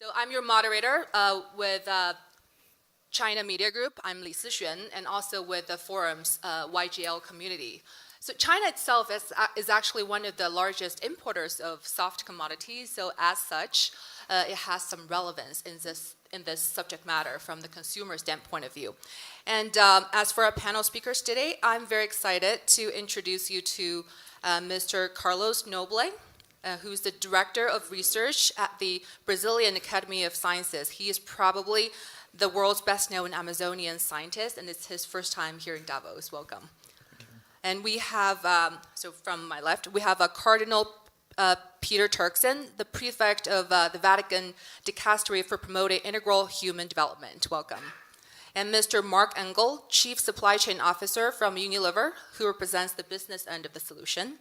So I'm your moderator with China Media Group. I'm Li Sixuan, and also with the forum's YGL community. So China itself is actually one of the largest importers of soft commodities. So as such, it has some relevance in this subject matter from the consumer standpoint of view. And as for our panel speakers today, I'm very excited to introduce you to Mr. Carlos Noble, who's the Director of Research at the Brazilian Academy of Sciences. He is probably the world's best-known Amazonian scientist, and it's his first time here in Davos. Welcome. And we have, so from my left, we have Cardinal Peter Turkson, the prefect of the Vatican Dicastery for Promoting Integral Human Development. Welcome. And Mr. Mark Engel, Chief Supply Chain Officer from Unilever, who represents the business end of the solution.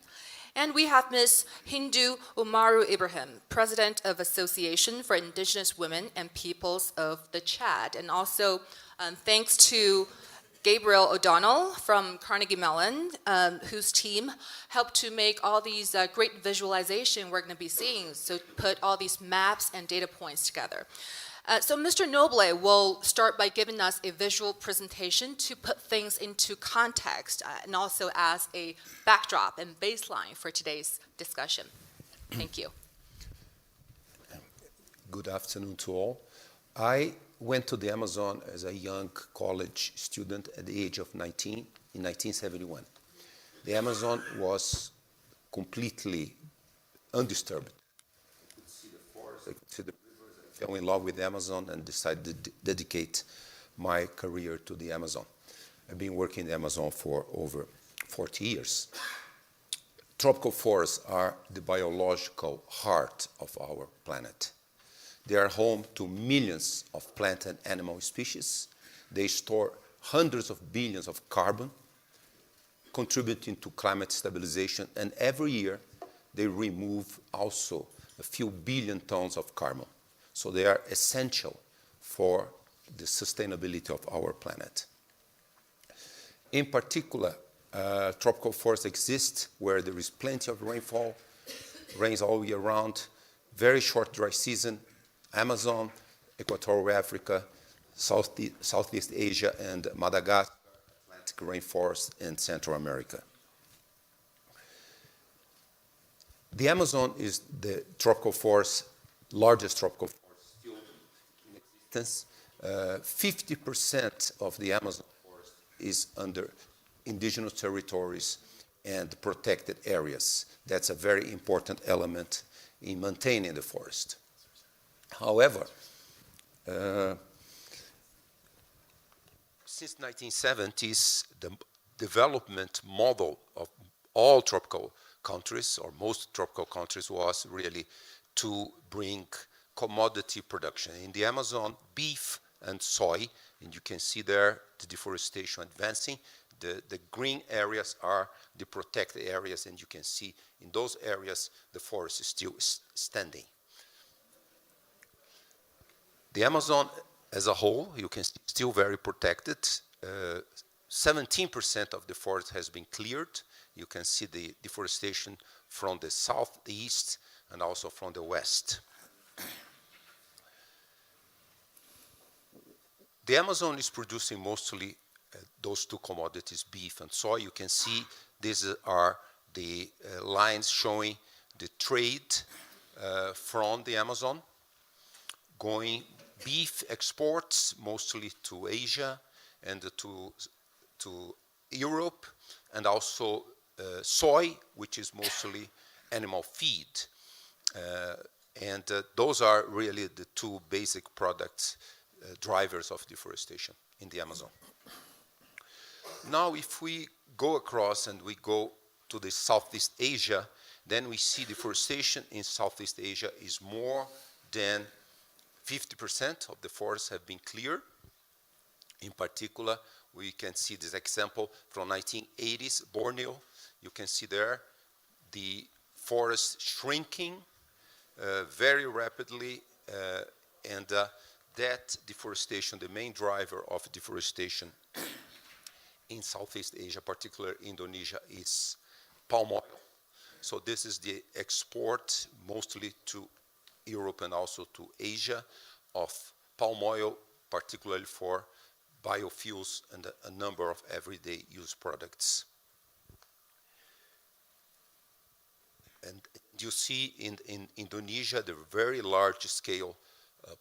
And we have Ms. Hindu Umaru Ibrahim, President of Association for Indigenous Women and Peoples of the Chad. And also, thanks to Gabriel O'Donnell from Carnegie Mellon, whose team helped to make all these great visualization we're going to be seeing, so put all these maps and data points together. So Mr. Noble will start by giving us a visual presentation to put things into context and also as a backdrop and baseline for today's discussion. Thank you. Good afternoon to all. I went to the Amazon as a young college student at the age of 19 in 1971. The Amazon was completely undisturbed. I could see the forest, I could see the fell in love with Amazon and decided to dedicate my career to the Amazon. I've been working in the Amazon for over 40 years. Tropical forests are the biological heart of our planet. They are home to millions of plant and animal species. They store hundreds of billions of carbon, contributing to climate stabilization, and every year they remove also a few billion tons of carbon. So they are essential for the sustainability of our planet. In particular, tropical forests exist where there is plenty of rainfall, rains all year round, very short dry season, Amazon, Equatorial Africa, Southeast Asia, and Madagascar, Atlantic rainforest, and Central America. The Amazon is the tropical forest, largest tropical forest still in existence. 50% of the Amazon forest is under indigenous territories and protected areas. That's a very important element in maintaining the forest. However, since 1970s, the development model of all tropical countries, or most tropical countries, was really to bring commodity production. In the Amazon, beef and soy, and you can see there the deforestation advancing. The green areas are the protected areas, and you can see in those areas the forest is still standing. The Amazon as a whole, you can see, still very protected. 17% of the forest has been cleared. You can see the deforestation from the southeast and also from the west. The Amazon is producing mostly those two commodities, beef and soy. You can see these are the lines showing the trade from the Amazon, going beef exports mostly to Asia and to Europe, and also soy, which is mostly animal feed. And those are really the two basic products, drivers of deforestation in the Amazon. Now, if we go across and we go to the Southeast Asia, then we see deforestation in Southeast Asia is more than 50% of the forests have been cleared. In particular, we can see this example from 1980s, Borneo. You can see there the forest shrinking very rapidly, and that deforestation, the main driver of deforestation in Southeast Asia, particularly Indonesia, is palm oil. So this is the export mostly to Europe and also to Asia, of palm oil, particularly for biofuels and a number of everyday use products. And you see in Indonesia, the very large scale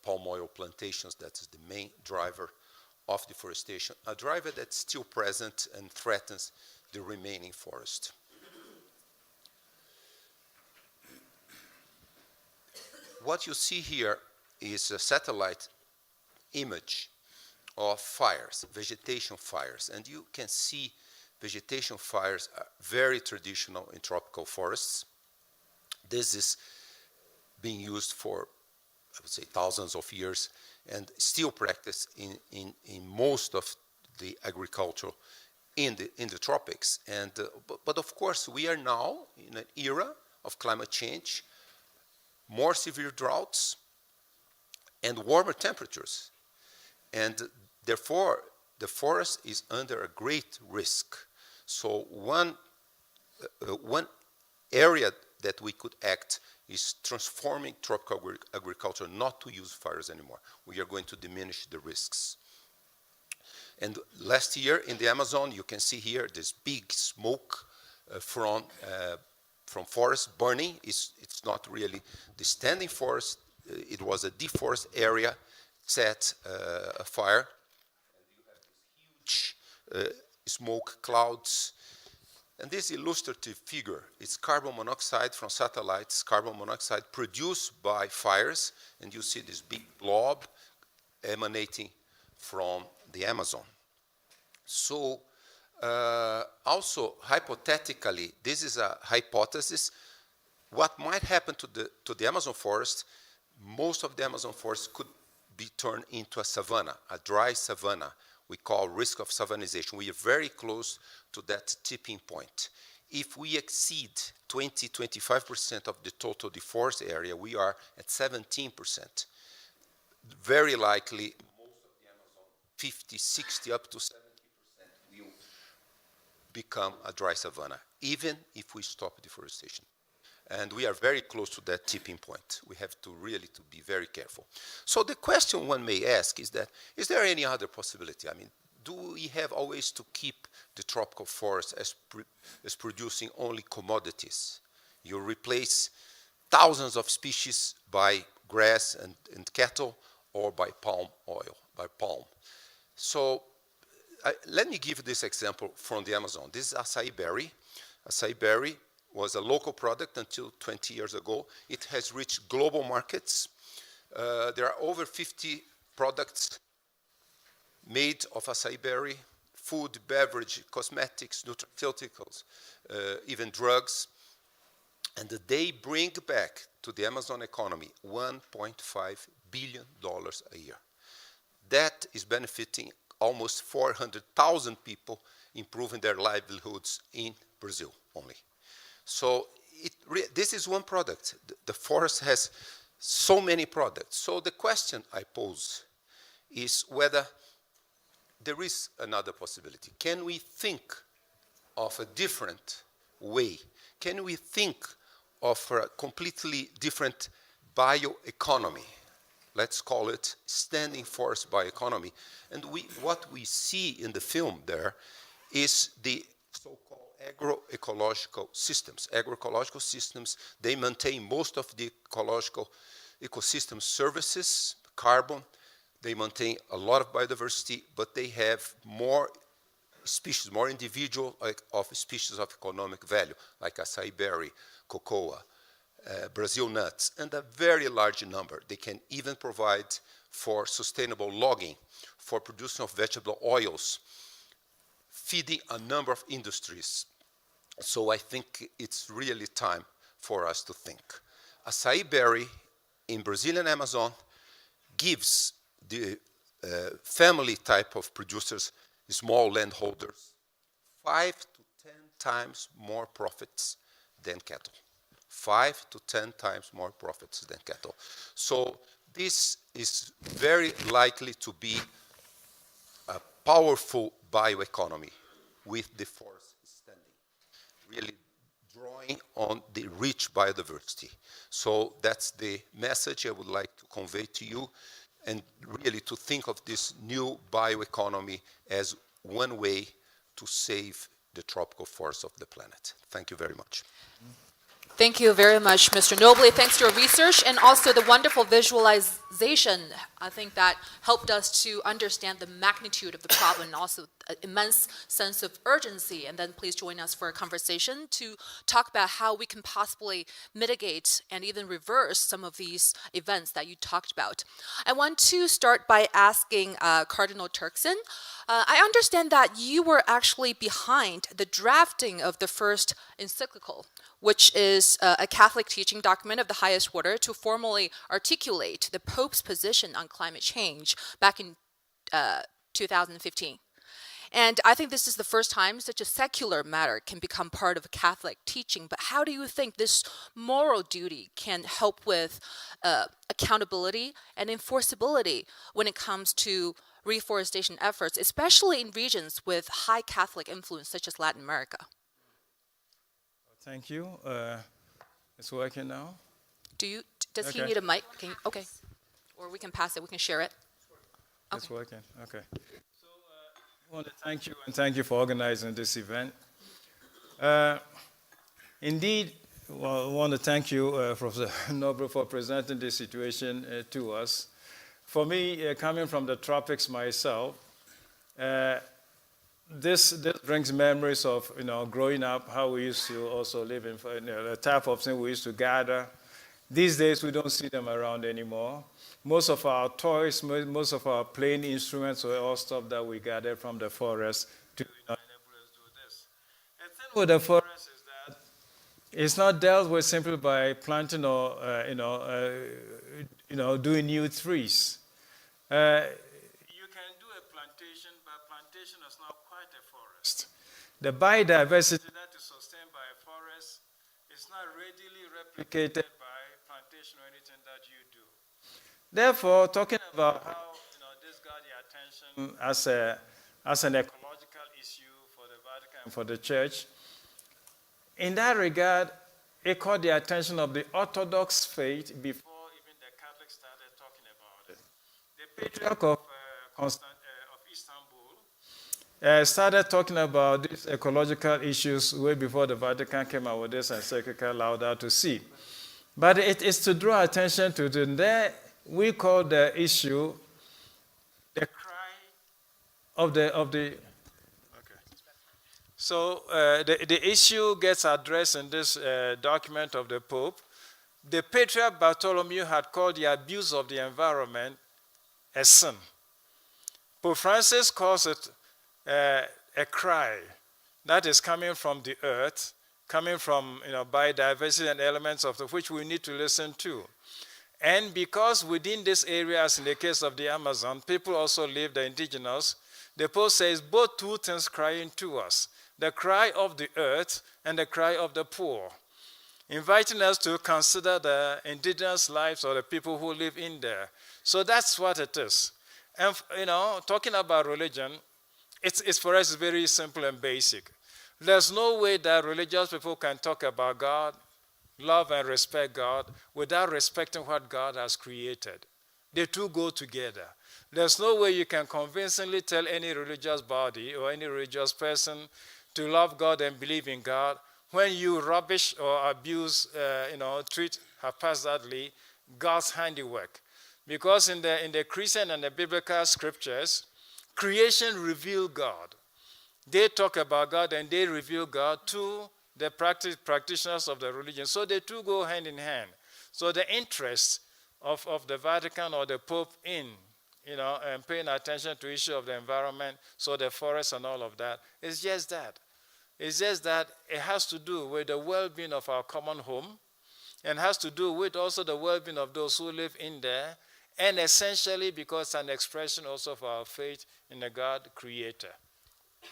palm oil plantations, that is the main driver of deforestation, a driver that's still present and threatens the remaining forest. What you see here is a satellite image of fires, vegetation fires. And you can see vegetation fires are very traditional in tropical forests. This is being used for, I would say, thousands of years and still practiced in most of the agriculture in the tropics. And, but of course, we are now in an era of climate change, more severe droughts, and warmer temperatures. And therefore, the forest is under a great risk. So one area that we could act is transforming tropical agriculture not to use fires anymore. We are going to diminish the risks. And last year in the Amazon, you can see here this big smoke from forest burning. It's not really the standing forest. It was a deforested area set afire. And you have this huge smoke clouds. And this illustrative figure is carbon monoxide from satellites, carbon monoxide produced by fires. And you see this big blob emanating from the Amazon. So also, hypothetically, this is a hypothesis. What might happen to the Amazon forest, most of the Amazon forest could be turned into a savanna, a dry savanna. We call risk of savannization. We are very close to that tipping point. If we exceed 20-25% of the total deforested area, we are at 17%. Very likely, most of the Amazon, 50, 60, up to 70% will become a dry savanna, even if we stop deforestation. And we are very close to that tipping point. We have to really be very careful. So the question one may ask is that, is there any other possibility? I mean, do we have always to keep the tropical forest as producing only commodities? You replace thousands of species by grass and cattle or by palm oil, by palm. So let me give this example from the Amazon. This is acai berry. Acai berry was a local product until 20 years ago. It has reached global markets. There are over 50 products made of acai berry, food, beverage, cosmetics, nutraceuticals, even drugs. And they bring back to the Amazon economy $1.5 billion a year. That is benefiting almost 400,000 people, improving their livelihoods in Brazil only. So this is one product. The forest has so many products. So the question I pose is whether there is another possibility. Can we think of a different way? Can we think of a completely different bioeconomy? Let's call it standing forest bioeconomy. And what we see in the film there is the so-called agroecological systems. Agroecological systems, they maintain most of the ecological ecosystem services, carbon. They maintain a lot of biodiversity, but they have more species, more individual of species of economic value, like acai berry, cocoa, Brazil nuts, and a very large number. They can even provide for sustainable logging, for production of vegetable oils, feeding a number of industries. So I think it's really time for us to think. Acai berry in Brazilian Amazon gives the family type of producers, small landholders, 5 to 10 times more profits than cattle. 5 to 10 times more profits than cattle. So this is very likely to be a powerful bioeconomy with the forest standing, really drawing on the rich biodiversity. So that's the message I would like to convey to you, and really to think of this new bioeconomy as one way to save the tropical forests of the planet. Thank you very much. Thank you very much, Mr. Noble. Thanks to your research and also the wonderful visualization. I think that helped us to understand the magnitude of the problem and also an immense sense of urgency. And then please join us for a conversation to talk about how we can possibly mitigate and even reverse some of these events that you talked about. I want to start by asking Cardinal Turkson. I understand that you were actually behind the drafting of the first encyclical, which is a Catholic teaching document of the highest order to formally articulate the Pope's position on climate change back in 2015. And I think this is the first time such a secular matter can become part of a Catholic teaching. But how do you think this moral duty can help with accountability and enforceability when it comes to reforestation efforts, especially in regions with high Catholic influence such as Latin America? Thank you. It's working now? Does he Okay. need a mic? Okay. Or we can pass it, we can share it. It's working. Okay. So I want to thank you and thank you for organizing this event. Indeed, I want to thank you, Professor Noble, for presenting this situation to us. For me, coming from the tropics myself, this brings memories of growing up, how we used to also live in the type of thing we used to gather. These days we don't see them around anymore. Most of our toys, most of our playing instruments were all stuff that we gathered from the forest to enable us do this. The thing with the forest is that it's not dealt with simply by planting or doing new trees. You can do a plantation, but plantation is not quite a forest. The biodiversity that is sustained by a forest is not readily replicated by plantation or anything that you do. Therefore, talking about how this got the attention as an ecological issue for the Vatican and for the Church, in that regard, it caught the attention of the Orthodox faith before even the Catholics started talking about it. The Patriarch of Istanbul started talking about these ecological issues way before the Vatican came out with this encyclical Laudato Si. But it is to draw attention to there we call the issue the cry of the. Okay. So the issue gets addressed in this document of the Pope. The Patriarch Bartholomew had called the abuse of the environment a sin. Pope Francis calls it a cry that is coming from the earth, coming from biodiversity and elements of which we need to listen to. And because within this area, as in the case of the Amazon, people also live, the indigenous, the Pope says both two things crying to us, the cry of the earth and the cry of the poor, inviting us to consider the indigenous lives of the people who live in there. So that's what it is. And, talking about religion, it's for us very simple and basic. There's no way that religious people can talk about God, love and respect God, without respecting what God has created. The two go together. There's no way you can convincingly tell any religious body or any religious person to love God and believe in God when you rubbish or abuse, treat haphazardly God's handiwork. Because in the Christian and the biblical scriptures, creation reveals God. They talk about God and they reveal God to the practitioners of the religion. So the two go hand in hand. So the interest of the Vatican or the Pope in, and paying attention to the issue of the environment, so the forest and all of that, is just that. It's just that it has to do with the well-being of our common home and has to do with also the well-being of those who live in there, and essentially because it's an expression also of our faith in the God creator.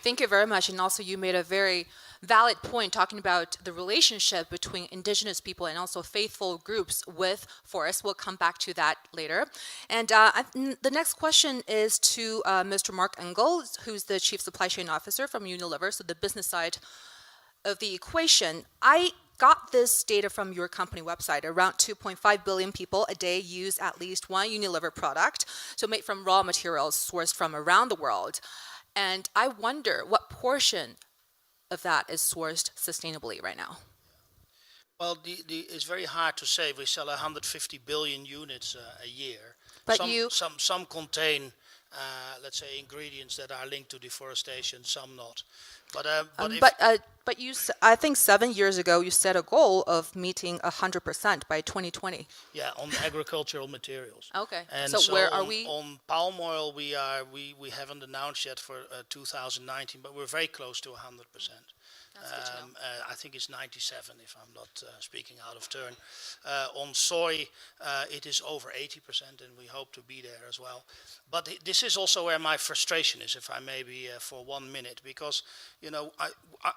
Thank you very much. And also you made a very valid point talking about the relationship between indigenous people and also faithful groups with forests. We'll come back to that later. And the next question is to Mr. Mark Engel, who's the Chief Supply Chain Officer from Unilever, so the business side of the equation, I got this data from your company website. Around 2.5 billion people a day use at least one Unilever product, so made from raw materials sourced from around the world. And I wonder what portion of that is sourced sustainably right now. Well, it's very hard to say. We sell 150 billion units a year. But some contain, let's say, ingredients that are linked to deforestation. Some not. But I think 7 years ago you set a goal of meeting 100% by 2020. Yeah, on agricultural materials. Okay. And so where are we? On palm oil, we haven't announced yet for 2019, but we're very close to 100%. That's good to know. I think it's 97, if I'm not speaking out of turn. On soy, it is over 80%, and we hope to be there as well. But this is also where my frustration is, if I may be for 1 minute, because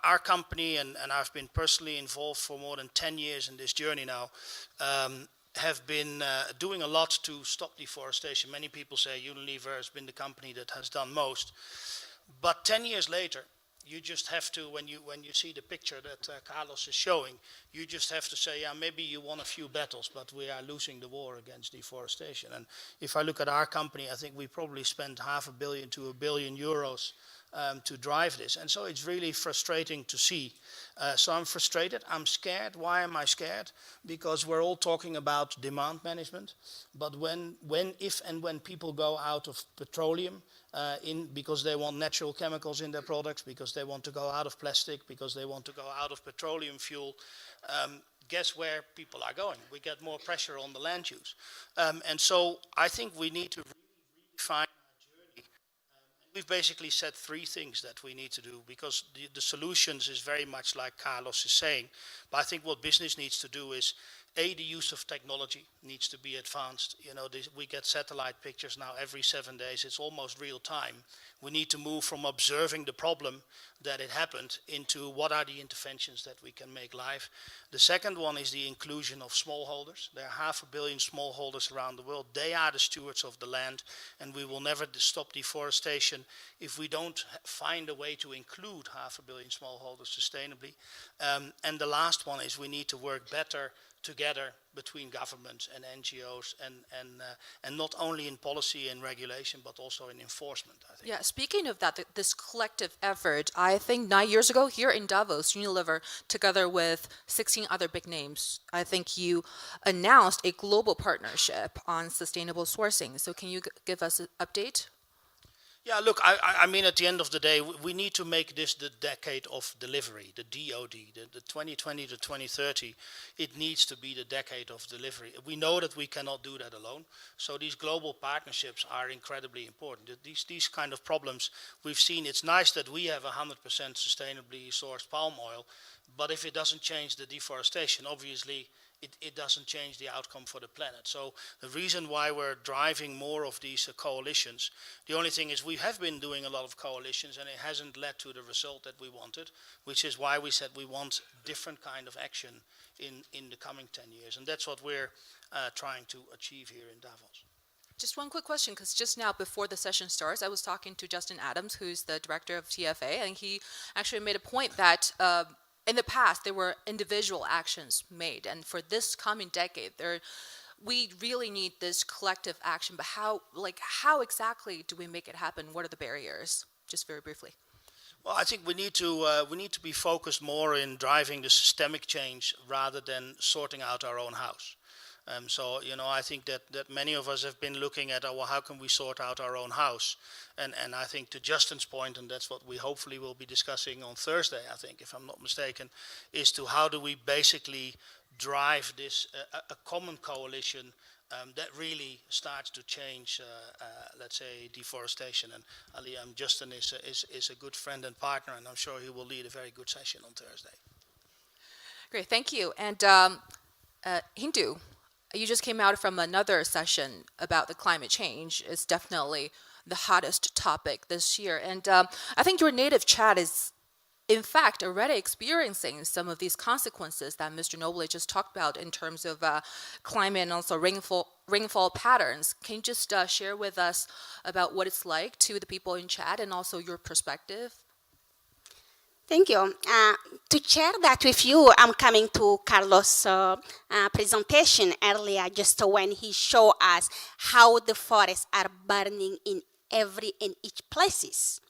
our company, and I've been personally involved for more than 10 years in this journey now, have been doing a lot to stop deforestation. Many people say Unilever has been the company that has done most. But 10 years later, you just have to, when you see the picture that Carlos is showing, you just have to say, yeah, maybe you won a few battles, but we are losing the war against deforestation. And if I look at our company, I think we probably spent €500 million to €1 billion to drive this. And so it's really frustrating to see. So I'm frustrated. I'm scared. Why am I scared? Because we're all talking about demand management. But if and when people go out of petroleum, because they want natural chemicals in their products, because they want to go out of plastic, because they want to go out of petroleum fuel, guess where people are going? We get more pressure on the land use. And so I think we need to really redefine our journey. We've basically said 3 things that we need to do, because the solutions is very much like Carlos is saying. But I think what business needs to do is, the use of technology needs to be advanced. We get satellite pictures now every 7 days. It's almost real time. We need to move from observing the problem that it happened into what are the interventions that we can make live. The second one is the inclusion of smallholders. There are 500 million smallholders around the world. They are the stewards of the land, and we will never stop deforestation if we don't find a way to include 500 million smallholders sustainably. And the last one is we need to work better together between governments and NGOs, and not only in policy and regulation, but also in enforcement, I think. Yeah, speaking of that, this collective effort, I think 9 years ago here in Davos, Unilever, together with 16 other big names, I think you announced a global partnership on sustainable sourcing. So can you give us an update? Yeah, look, I mean, at the end of the day, we need to make this the decade of delivery, the DOD, the 2020 to 2030. It needs to be the decade of delivery. We know that we cannot do that alone. So these global partnerships are incredibly important. These kind of problems we've seen, it's nice that we have 100% sustainably sourced palm oil, but if it doesn't change the deforestation, obviously, it doesn't change the outcome for the planet. So the reason why we're driving more of these coalitions, the only thing is we have been doing a lot of coalitions and it hasn't led to the result that we wanted, which is why we said we want different kind of action in the coming 10 years. And that's what we're trying to achieve here in Davos. Just one quick question, because just now before the session starts, I was talking to Justin Adams, who's the director of TFA, and he actually made a point that in the past, there were individual actions made, and for this coming decade, we really need this collective action. But how exactly do we make it happen? What are the barriers? Just very briefly. Well, I think we need to be focused more in driving the systemic change rather than sorting out our own house. So, I think that many of us have been looking at, well, how can we sort out our own house? And I think to Justin's point, and that's what we hopefully will be discussing on Thursday, I think, if I'm not mistaken, is to how do we basically drive this, a common coalition that really starts to change, let's say, deforestation. And Ali, Justin is a good friend and partner, and I'm sure he will lead a very good session on Thursday. Great, thank you. And Hindu, you just came out from another session about the climate change. It's definitely the hottest topic this year. And I think your native Chad is, in fact, already experiencing some of these consequences that Mr. Noble just talked about in terms of climate and also rainfall patterns. Can you just share with us about what it's like to the people in Chad and also your perspective? Thank you. To share that with you, I'm coming to Carlos' presentation earlier, just when he showed us how the forests are burning in every and each places,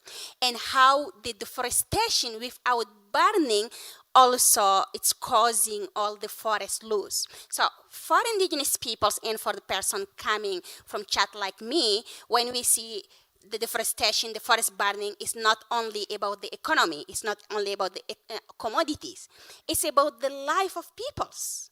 and how the deforestation without burning also it's causing all the forest lose. So for indigenous peoples and for the person coming from chat like me, when we see the deforestation, the forest burning is not only about the economy, it's not only about the commodities, it's about the life of peoples.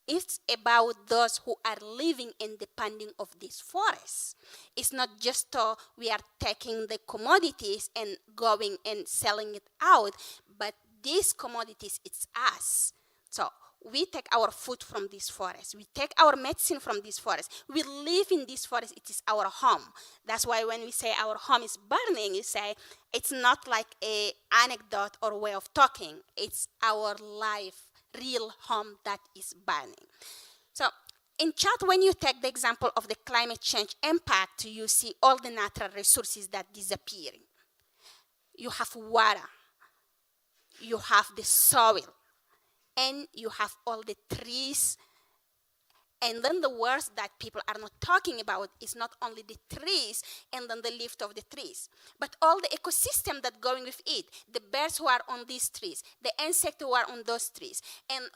It's about those who are living and depending of these forests. It's not just we are taking the commodities and going and selling it out, but these commodities, it's us. So we take our food from this forest. We take our medicine from this forest. We live in this forest. It is our home. That's why when we say our home is burning, you say it's not like an anecdote or way of talking. It's our life, real home that is burning. So in chat, when you take the example of the climate change impact, you see all the natural resources that disappearing. You have water. You have the soil. And you have all the trees. And then the words that people are not talking about is not only the trees and then the leaf of the trees, but all the ecosystem that going with it, the birds who are on these trees, the insects who are on those trees, and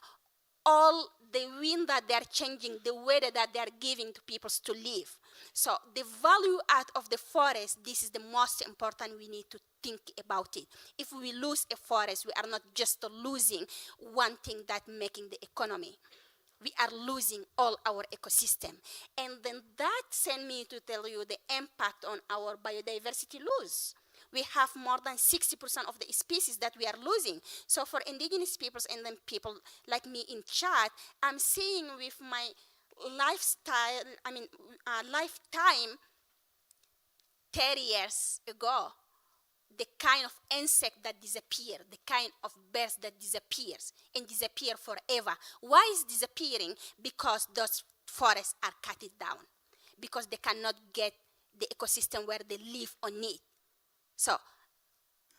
all the wind that they are changing, the weather that they are giving to people to live. So the value out of the forest, this is the most important. We need to think about it. If we lose a forest, we are not just losing one thing that making the economy. We are losing all our ecosystem. And then that sent me to tell you the impact on our biodiversity loss. We have more than 60% of the species that we are losing. So for indigenous peoples and then people like me in Chad, I'm seeing with my lifetime 30 years ago, the kind of insect that disappear, the kind of birds that disappears and disappear forever. Why is disappearing? Because those forests are cut it down, because they cannot get the ecosystem where they live on it. So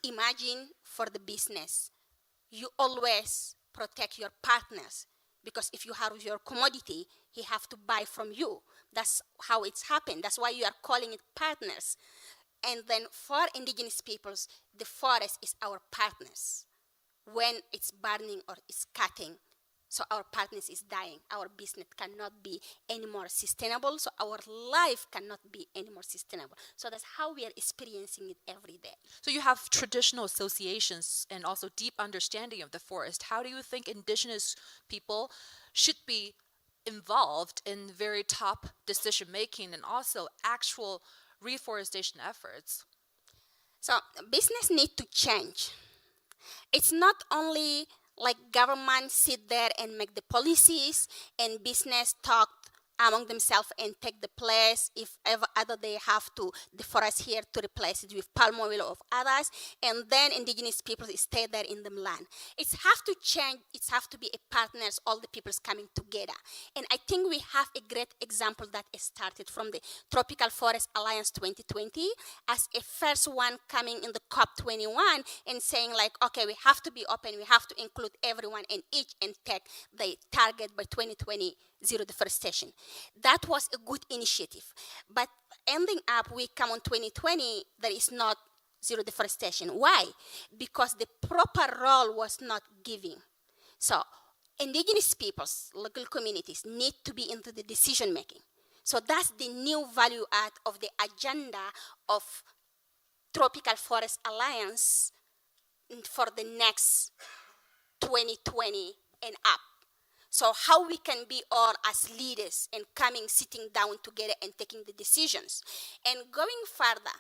imagine for the business, you always protect your partners, because if you have your commodity, he have to buy from you. That's how it's happened. That's why you are calling it partners. And then for indigenous peoples, the forest is our partners. When it's burning or it's cutting, so our partners is dying. Our business cannot be any more sustainable, so our life cannot be any more sustainable. So that's how we are experiencing it every day. So you have traditional associations and also deep understanding of the forest. How do you think indigenous people should be involved in very top decision making and also actual reforestation efforts? So business need to change. It's not only like government sit there and make the policies and business talk among themselves and take the place if ever other they have to deforest here to replace it with palm oil of others, and then indigenous people stay there in the land. It have to change. It have to be a partners, all the peoples coming together. And I think we have a great example that is started from the Tropical Forest Alliance 2020 as a first one coming in the COP21 and saying like, okay, we have to be open, we have to include everyone and each and take the target by 2020. Zero deforestation. That was a good initiative. But ending up, we come on 2020, there is not zero deforestation. Why? Because the proper role was not given. So indigenous peoples, local communities need to be into the decision making. So that's the new value add of the agenda of Tropical Forest Alliance for the next 2020 and up. So how we can be all as leaders and coming, sitting down together and taking the decisions. And going further,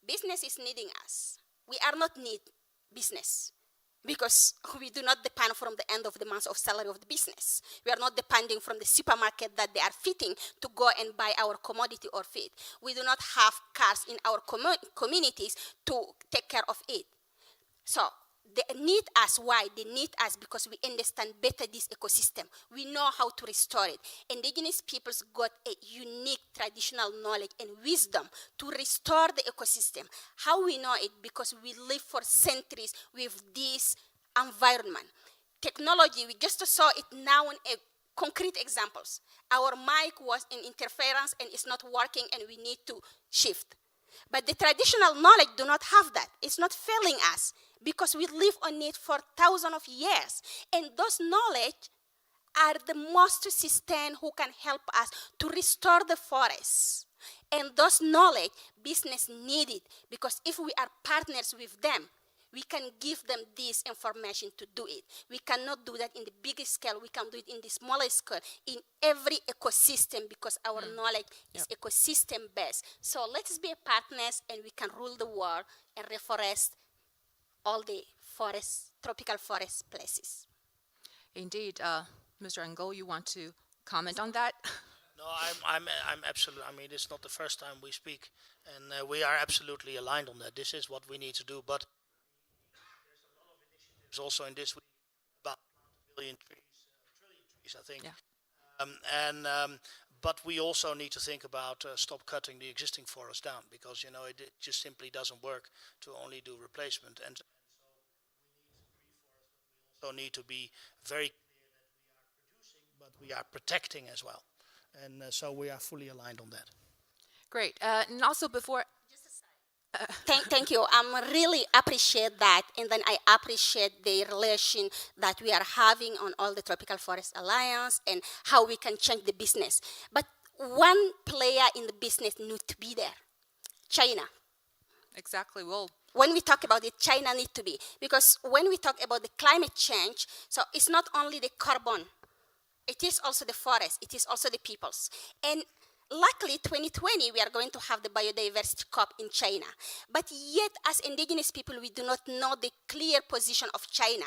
business is needing us. We are not need business because we do not depend from the end of the month of salary of the business. We are not depending from the supermarket that they are fitting to go and buy our commodity or feed. We do not have cars in our communities to take care of it. So they need us. Why? They need us because we understand better this ecosystem. We know how to restore it. Indigenous peoples got a unique traditional knowledge and wisdom to restore the ecosystem. How we know it? Because we live for centuries with this environment. Technology, we just saw it now in concrete examples. Our mic was in interference and it's not working and we need to shift. But the traditional knowledge do not have that. It's not failing us because we live on it for thousands of years. And those knowledge are the most sustained who can help us to restore the forests. And those knowledge business need it because if we are partners with them, we can give them this information to do it. We cannot do that in the biggest scale. We can do it in the smallest scale, in every ecosystem, because our knowledge is ecosystem-based. So let's be partners, and we can rule the world and reforest all the forests, tropical forest places. Indeed. Mr. Engel, you want to comment on that? No, I'm absolutely. I mean, it's not the first time we speak, and we are absolutely aligned on that. This is what we need to do. But there's a lot of initiatives also in this week about a billion trees, trillion trees, I think. Yeah. But we also need to think about stop cutting the existing forest down because it just simply doesn't work to only do replacement. And so we need to be very clear that we are producing, but we are protecting as well. And so we are fully aligned on that. Great. And also before... Thank you. Really appreciate that. And then I appreciate the relation that we are having on all the Tropical Forest Alliance and how we can change the business. But one player in the business needs to be there, China. Exactly. Well, when we talk about it, China needs to be. Because when we talk about the climate change, so it's not only the carbon, it is also the forest, it is also the peoples. And luckily, 2020, we are going to have the biodiversity COP in China. But yet, as indigenous people, we do not know the clear position of China,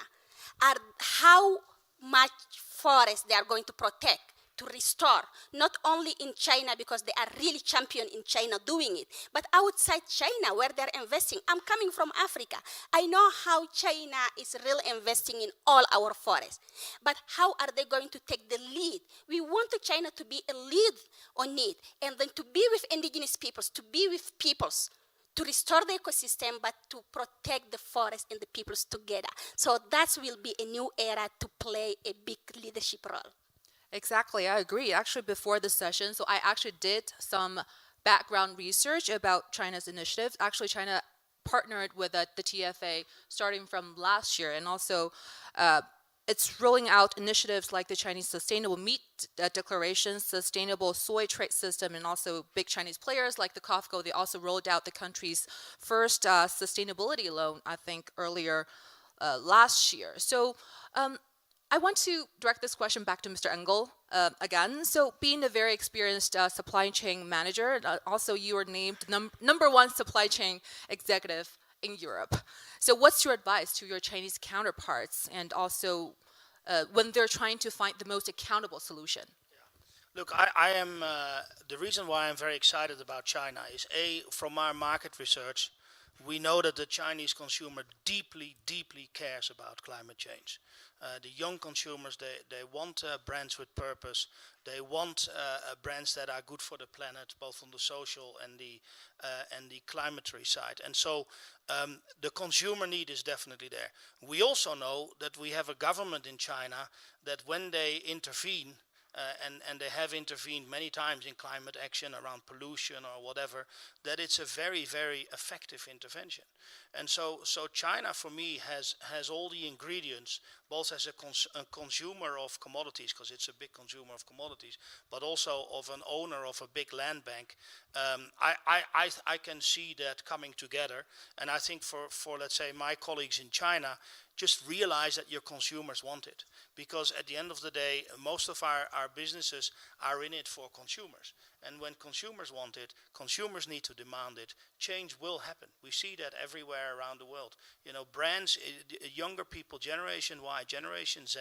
or how much forest they are going to protect, to restore, not only in China because they are really champion in China doing it, but outside China where they're investing. I'm coming from Africa. I know how China is really investing in all our forests, but how are they going to take the lead? We want China to be a lead on it, and then to be with indigenous peoples, to be with peoples, to restore the ecosystem, but to protect the forest and the peoples together. So that will be a new era to play a big leadership role. exactly. I agree. Actually, before the session, so I actually did some background research about China's initiatives. Actually, China partnered with the TFA starting from last year, and also it's rolling out initiatives like the Chinese Sustainable Meat Declaration, Sustainable Soy Trade System, and also big Chinese players like the COFCO. They also rolled out the country's first sustainability loan, I think, earlier last year. So I want to direct this question back to Mr. Engel again. So being a very experienced supply chain manager, also you were named number one supply chain executive in Europe. So what's your advice to your Chinese counterparts and also when they're trying to find the most accountable solution? Look, I am, the reason why I'm very excited about China is from our market research, we know that the Chinese consumer deeply, deeply cares about climate change. The young consumers, they want brands with purpose. They want brands that are good for the planet, both on the social and the climatary side. And so the consumer need is definitely there. We also know that we have a government in China that when they intervene, and they have intervened many times in climate action around pollution or whatever, that it's a very, very effective intervention. And so China, for me, has all the ingredients, both as a consumer of commodities, because it's a big consumer of commodities, but also of an owner of a big land bank. I can see that coming together. And I think for let's say, my colleagues in China, just realize that your consumers want it. Because at the end of the day, most of our businesses are in it for consumers. And when consumers want it, consumers need to demand it. Change will happen. We see that everywhere around the world. You know, brands, younger people, Generation Y, Generation Z,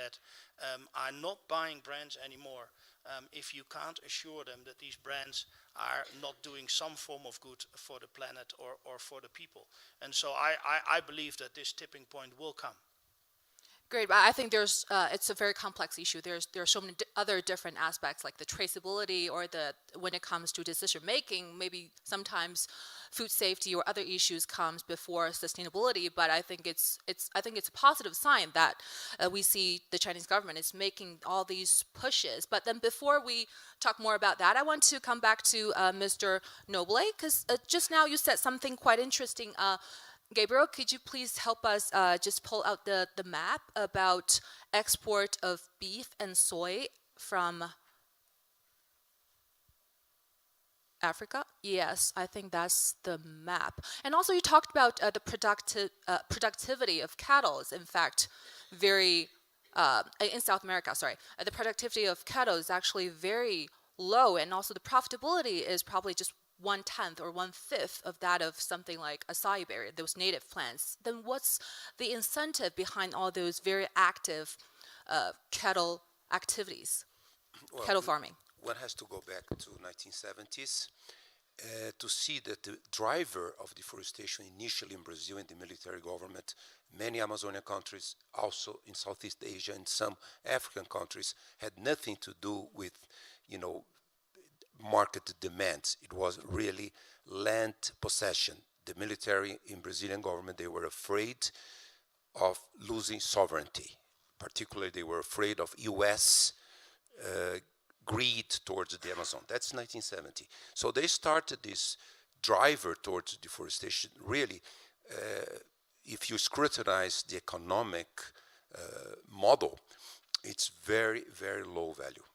are not buying brands anymore if you can't assure them that these brands are not doing some form of good for the planet or for the people. And so I believe that this tipping point will come. Great, but I think it's a very complex issue. There are so many other different aspects, like the traceability, or when it comes to decision making, maybe sometimes food safety or other issues comes before sustainability. But I think it's a positive sign that we see the Chinese government is making all these pushes. But then before we talk more about that, I want to come back to Mr. Noble, because just now you said something quite interesting. Gabriel, could you please help us just pull out the map about export of beef and soy from Africa? Yes, I think that's the map. And also you talked about the productivity of cattle is in fact very, in South America, sorry. The productivity of cattle is actually very low, and also the profitability is probably just 1/10 or 1/5 of that of something like acai berry, those native plants. Then what's the incentive behind all those very active cattle activities, cattle farming? One has to go back to 1970s to see that the driver of deforestation initially in Brazil and the military government, many Amazonian countries, also in Southeast Asia and some African countries, had nothing to do with, market demands. It was really land possession. The military in Brazilian government, they were afraid of losing sovereignty. Particularly, they were afraid of U.S. Greed towards the Amazon. That's 1970. So they started this driver towards deforestation. Really, if you scrutinize the economic model, it's very, very low value.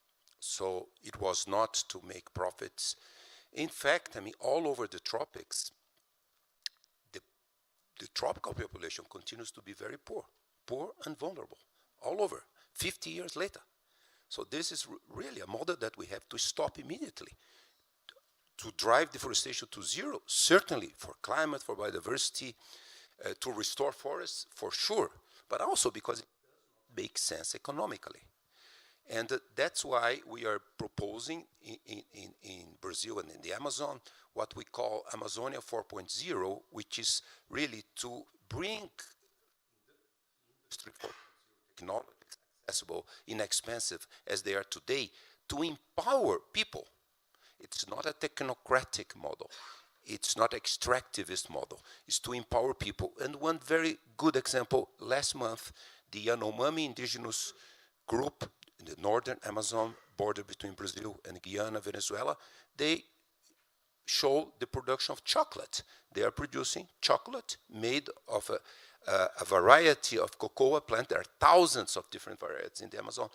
So it was not to make profits. In fact, all over the tropics, the tropical population continues to be very poor and vulnerable, all over, 50 years later. So this is really a model that we have to stop immediately. To drive deforestation to zero, certainly for climate, for biodiversity, to restore forests, for sure, but also because it makes sense economically. And that's why we are proposing in Brazil and in the Amazon what we call Amazonia 4.0, which is really to bring industry 4.0 technology accessible, inexpensive as they are today, to empower people. It's not a technocratic model. It's not extractivist model. It's to empower people. And one very good example, last month, the Yanomami indigenous group in the northern Amazon border between Brazil and Guyana, Venezuela, they show the production of chocolate. They are producing chocolate made of a variety of cocoa plant. There are thousands of different varieties in the Amazon.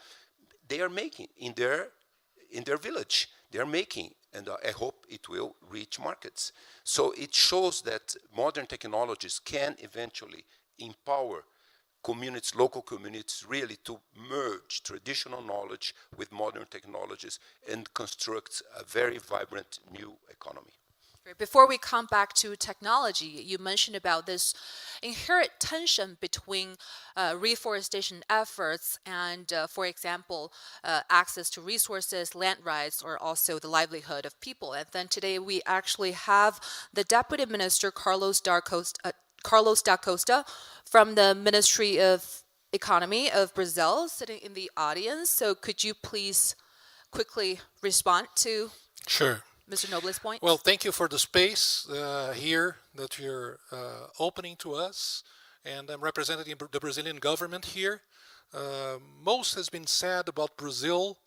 They are making in their village. They are making, and I hope it will reach markets. So it shows that modern technologies can eventually empower communities, local communities, really to merge traditional knowledge with modern technologies and construct a very vibrant new economy. Before we come back to technology, you mentioned about this inherent tension between reforestation efforts and, for example, access to resources, land rights, or also the livelihood of people. And then today we actually have the Deputy Minister, Carlos da Costa, from the Ministry of Economy of Brazil, sitting in the audience. So could you please quickly respond to Sure. Mr. Noble's point? Well, thank you for the space here that you're opening to us, and I'm representing the Brazilian government here. Most has been said about Brazil,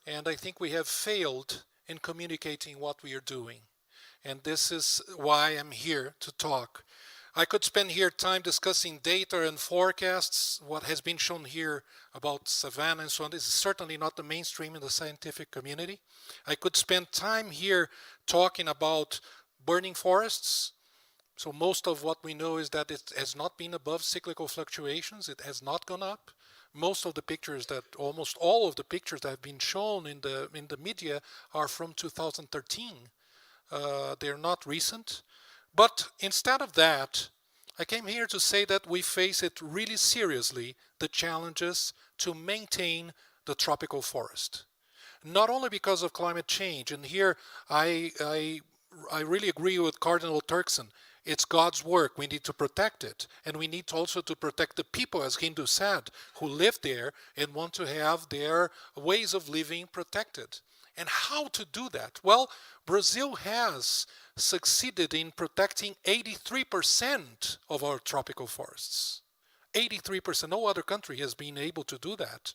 and I think we have failed in communicating what we are doing. And this is why I'm here to talk. I could spend here time discussing data and forecasts. What has been shown here about savanna and so on, this is certainly not the mainstream in the scientific community. I could spend time here talking about burning forests. So most of what we know is that it has not been above cyclical fluctuations. It has not gone up. Most of the pictures almost all of the pictures that have been shown in the media are from 2013. They're not recent. But instead of that, I came here to say that we face it really seriously, the challenges to maintain the tropical forest. not only because of climate change, and here I really agree with Cardinal Turkson. It's God's work. We need to protect it. And we need also to protect the people, as Hindu said, who live there and want to have their ways of living protected. And how to do that? Well, Brazil has succeeded in protecting 83% of our tropical forests. 83%. No other country has been able to do that.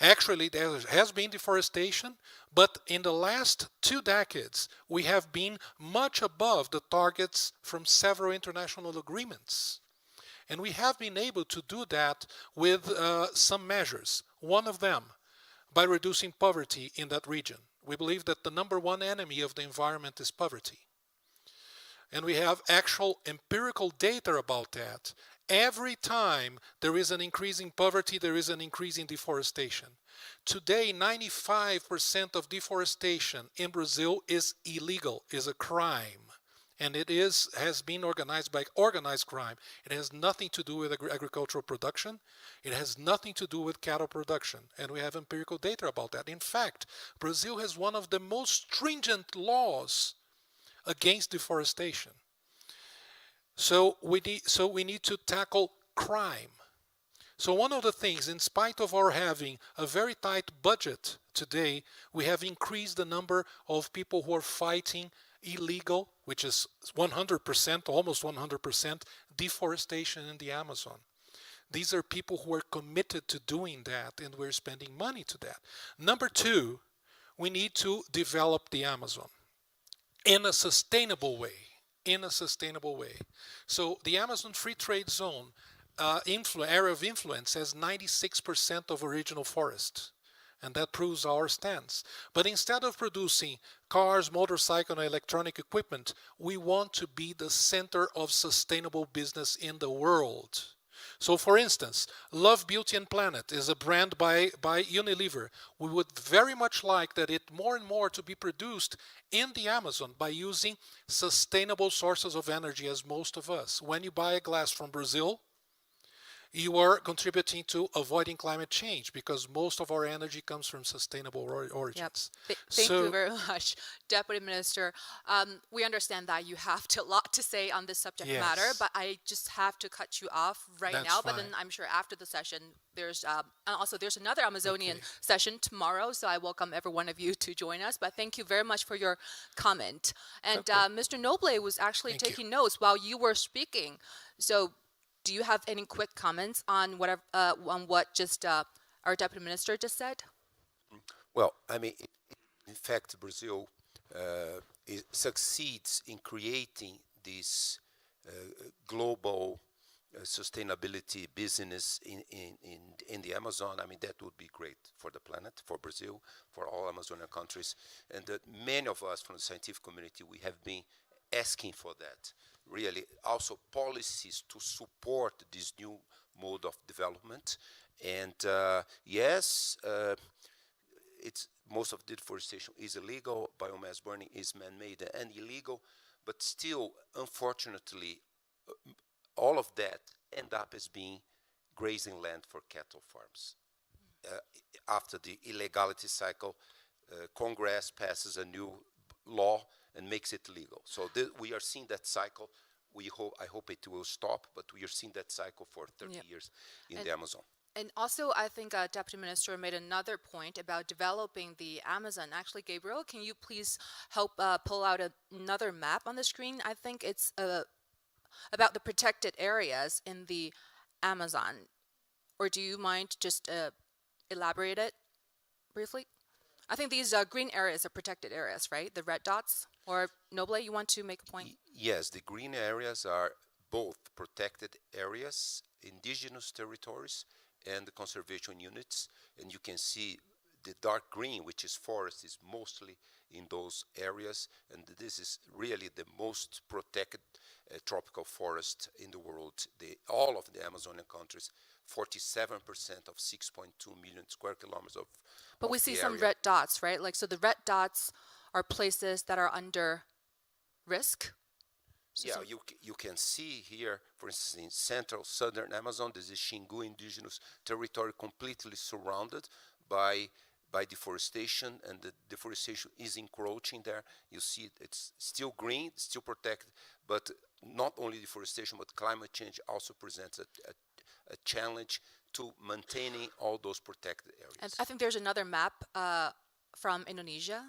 Actually, there has been deforestation, but in the last 2 decades, we have been much above the targets from several international agreements. And we have been able to do that with some measures. One of them, by reducing poverty in that region. We believe that the number one enemy of the environment is poverty. And we have actual empirical data about that. Every time there is an increase in poverty, there is an increase in deforestation. Today, 95% of deforestation in Brazil is illegal, is a crime. And it has been organized by organized crime. It has nothing to do with agricultural production. It has nothing to do with cattle production. And we have empirical data about that. In fact, Brazil has one of the most stringent laws against deforestation. So we need to tackle crime. So one of the things, in spite of our having a very tight budget today, we have increased the number of people who are fighting illegal, which is 100%, almost 100%, deforestation in the Amazon. These are people who are committed to doing that, and we're spending money to that. Number 2, we need to develop the Amazon in a sustainable way. So the Amazon Free Trade Zone area of influence has 96% of original forest. And that proves our stance. But instead of producing cars, motorcycle, and electronic equipment, we want to be the center of sustainable business in the world. So for instance, Love, Beauty and Planet is a brand by Unilever. We would very much like that it more and more to be produced in the Amazon by using sustainable sources of energy, as most of us. When you buy a glass from Brazil, you are contributing to avoiding climate change because most of our energy comes from sustainable origins. Yep. Thank you very much, Deputy Minister. We understand that you have a lot to say on this subject matter, but I just have to cut you off right now. But then I'm sure after the session, there's another Amazonian session tomorrow, so I welcome every one of you to join us. But thank you very much for your comment. And Mr. Noble was actually taking notes while you were speaking. So do you have any quick comments on what just our Deputy Minister just said? Well, I mean, in fact, Brazil succeeds in creating this global sustainability business in the Amazon. I mean, that would be great for the planet, for Brazil, for all Amazonian countries. And that many of us from the scientific community, we have been asking for that. Really, also policies to support this new mode of development. And yes, it's most of deforestation is illegal, biomass burning is man-made and illegal, but still, unfortunately, all of that end up as being grazing land for cattle farms. After the illegality cycle, Congress passes a new law and makes it legal. So we are seeing that cycle. I hope it will stop, but we are seeing that cycle for 30 years in the Amazon. And also, I think Deputy Minister made another point about developing the Amazon. Actually, Gabriel, can you please help pull out another map on the screen? I think it's about the protected areas in the Amazon. Or do you mind just elaborate it briefly? I think these green areas are protected areas, right? The red dots? Or Noble, you want to make a point? Yes, the green areas are both protected areas, indigenous territories, and the conservation units. And you can see the dark green, which is forest, is mostly in those areas. And this is really the most protected tropical forest in the world. All of the Amazonian countries, 47% of 6.2 million square kilometers of But we see some red dots, right? Like, so the red dots are places that are under risk. So you can see here, for instance, in central southern Amazon, this is Xingu indigenous territory completely surrounded by by deforestation, and the deforestation is encroaching there. You see it's still green, still protected, but not only deforestation, but climate change also presents a challenge to maintaining all those protected areas. And I think there's another map from Indonesia.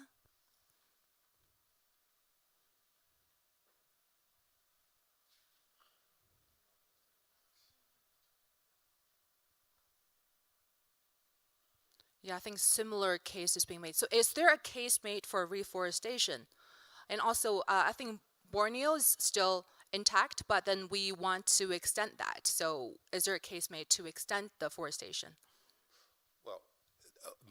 Yeah, I think similar case is being made. So is there a case made for reforestation? And also, I think Borneo is still intact, but then we want to extend that. So is there a case made to extend the forestation? Well,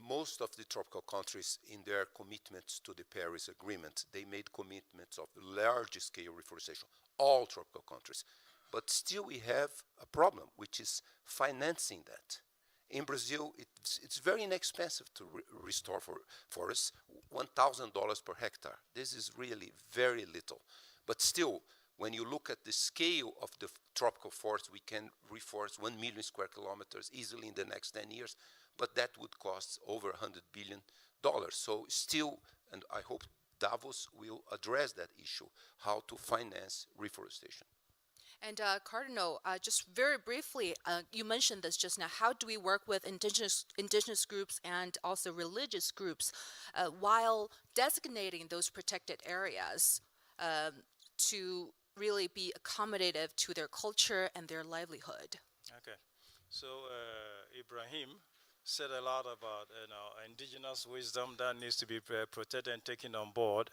most of the tropical countries, in their commitments to the Paris Agreement, they made commitments of large-scale reforestation, all tropical countries. But still we have a problem, which is financing that. In Brazil, it's very inexpensive to restore forests, $1,000 per hectare. This is really very little. But still, when you look at the scale of the tropical forest, we can reforest 1 million square kilometers easily in the next 10 years, but that would cost over $100 billion. So still, and I hope DAVOS will address that issue, how to finance reforestation. And Cardinal, just very briefly, you mentioned this just now. How do we work with indigenous groups and also religious groups while designating those protected areas to really be accommodative to their culture and their livelihood? Okay, so Ibrahim said a lot about indigenous wisdom that needs to be protected and taken on board.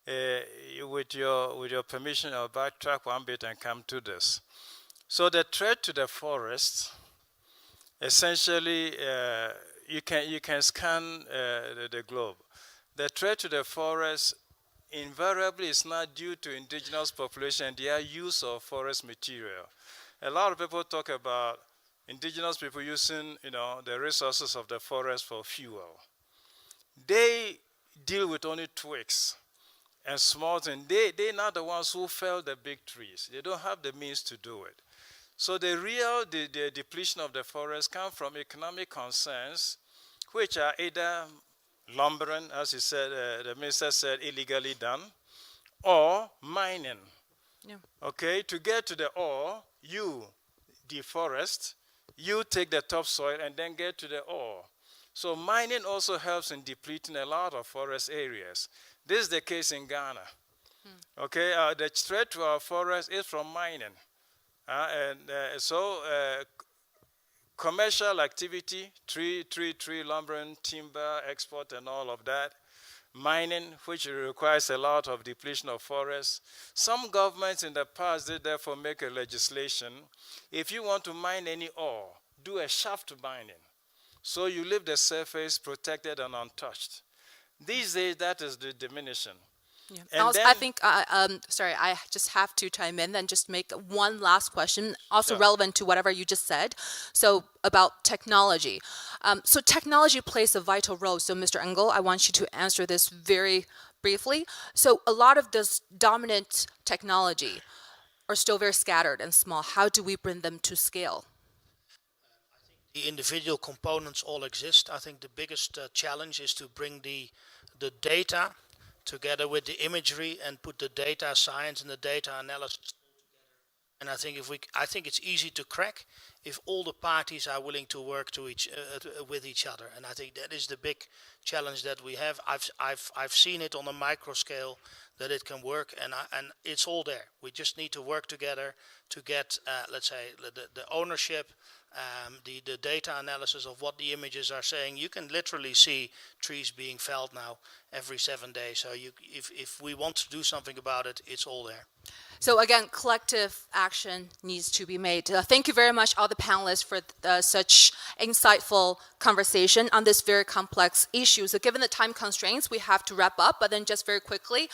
With your permission, I'll backtrack one bit and come to this. So the threat to the forest, essentially, you can scan the globe. The threat to the forest invariably is not due to indigenous population and their use of forest material. A lot of people talk about indigenous people using, the resources of the forest for fuel. They deal with only twigs and small things. They're not the ones who fell the big trees. They don't have the means to do it. So the depletion of the forest comes from economic concerns, which are either lumbering, as he said, the minister said, illegally done, or mining. Yeah. Okay, to get to the ore, you deforest, you take the topsoil and then get to the ore. So mining also helps in depleting a lot of forest areas. This is the case in Ghana. Okay, the threat to our forest is from mining. Commercial activity, tree lumbering, timber export and all of that. Mining, which requires a lot of depletion of forests. Some governments in the past did therefore make a legislation. If you want to mine any ore, do a shaft mining. So you leave the surface protected and untouched. These days, that is the diminishing. Yeah. And Also, then, I think, sorry, I just have to chime in and just make one last question, also Sure. relevant to whatever you just said. So about technology. So technology plays a vital role. So Mr. Engel, I want you to answer this very briefly. So a lot of this dominant technology are still very scattered and small. How do we bring them to scale? The individual components all exist. I think the biggest challenge is to bring the data together with the imagery and put the data science and the data analysis. And I think I think it's easy to crack if all the parties are willing to work with each other. And I think that is the big challenge that we have. I've seen it on a micro scale that it can work, and it's all there. We just need to work together to get, let's say, the ownership. The data analysis of what the images are saying. You can literally see trees being felled now every 7 days. So if we want to do something about it, it's all there. So again, collective action needs to be made. Thank you very much, all the panelists, for such insightful conversation on this very complex issue. So given the time constraints, we have to wrap up. But then just very quickly,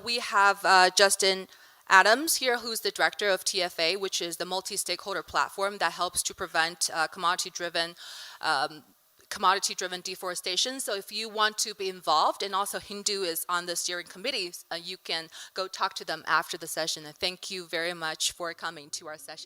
we have Justin Adams here, who's the director of TFA, which is the multi-stakeholder platform that helps to prevent commodity-driven deforestation. So if you want to be involved, and also Hindu is on the steering committee, you can go talk to them after the session. And thank you very much for coming to our session.